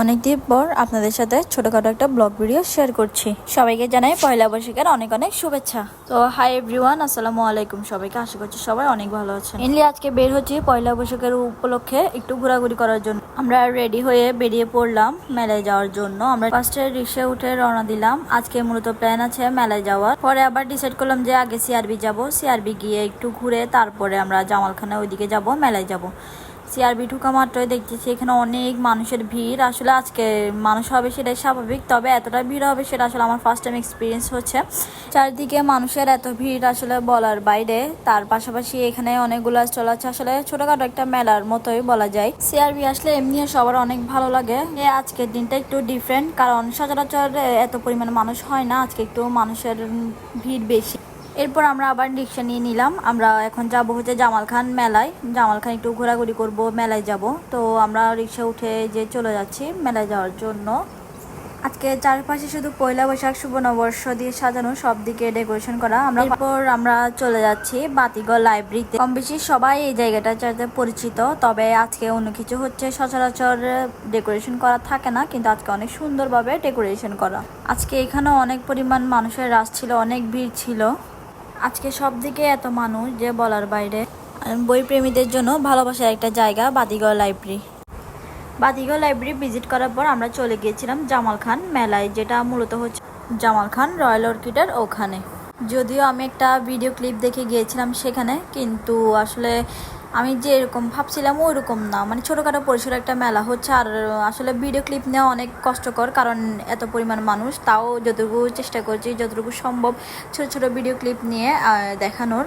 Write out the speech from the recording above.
অনেকদিন পর আপনাদের সাথে ছোটখাটো একটা ব্লগ ভিডিও শেয়ার করছি। সবাইকে জানাই পয়লা বৈশাখের অনেক অনেক শুভেচ্ছা। তো হাই এভরিওয়ান, আসসালামু আলাইকুম সবাইকে। আশা করছি সবাই অনেক ভালো আছেন। মেনলি আজকে বের হচ্ছি পয়লা বৈশাখের উপলক্ষে একটু ঘোরাঘুরি করার জন্য। আমরা রেডি হয়ে বেরিয়ে পড়লাম মেলায় যাওয়ার জন্য। আমরা ফার্স্টে রিক্সা উঠে রওনা দিলাম। আজকে মূলত প্ল্যান আছে মেলায় যাওয়ার। পরে আবার ডিসাইড করলাম যে আগে সিআরবি যাব, সিআরবি গিয়ে একটু ঘুরে তারপরে আমরা জামালখানা ওইদিকে যাব, মেলায় যাব। সিআরবি ঢুকা মাত্রই দেখতেছি এখানে অনেক মানুষের ভিড়। আসলে আজকে মানুষ হবে সেটাই স্বাভাবিক, তবে এতটা ভিড় হবে সেটা আসলে আমার ফার্স্ট টাইম এক্সপিরিয়েন্স হচ্ছে। চারিদিকে মানুষের এত ভিড় আসলে বলার বাইরে। তার পাশাপাশি এখানে অনেকগুলো স্টল আছে, আসলে ছোটখাটো একটা মেলার মতোই বলা যায়। সিআরবি আসলে এমনিও সবার অনেক ভালো লাগে। আজকের দিনটা একটু ডিফারেন্ট, কারণ সচরাচর এত পরিমাণ মানুষ হয় না, আজকে একটু মানুষের ভিড় বেশি। এরপর আমরা আবার রিক্সা নিয়ে নিলাম। আমরা এখন যাব হচ্ছে জামালখান মেলায়। জামালখান একটু ঘোরাঘুরি করব, মেলায় যাব। তো আমরা রিক্সা উঠে যে চলে যাচ্ছি মেলায় যাওয়ার জন্য। আজকে চারপাশে শুধু পয়লা বৈশাখ শুভ নববর্ষ দিয়ে সাজানো, সব দিকে ডেকোরেশন করা। আমরা চলে যাচ্ছি বাতিগড় লাইব্রেরিতে। কম বেশি সবাই এই জায়গাটার সাথে পরিচিত, তবে আজকে অন্য কিছু হচ্ছে। সচরাচর ডেকোরেশন করা থাকে না, কিন্তু আজকে অনেক সুন্দরভাবে ডেকোরেশন করা। আজকে এখানে অনেক পরিমাণ মানুষের রাশ ছিল, অনেক ভিড় ছিল আজকে। সব দিকে এত মানুষ যে বলার বাইরে। বই প্রেমীদের জন্য ভালোবাসার একটা জায়গা বাতিগড় লাইব্রেরি। বাতিগড় লাইব্রেরি ভিজিট করার পর আমরা চলে গিয়েছিলাম জামালখান মেলায়, যেটা মূলত হচ্ছে জামালখান রয়্যাল অর্কিডের ওখানে। যদিও আমি একটা ভিডিও ক্লিপ দেখে গিয়েছিলাম সেখানে, কিন্তু আসলে আমি যে এরকম ভাবছিলাম ওইরকম না। মানে ছোটোখাটো পরিসরে একটা মেলা হচ্ছে, আর আসলে ভিডিও ক্লিপ নেওয়া অনেক কষ্টকর, কারণ এত পরিমাণ মানুষ। তাও যতটুকু চেষ্টা করছি, যতটুকু সম্ভব ছোট ছোট ভিডিও ক্লিপ নিয়ে দেখানোর।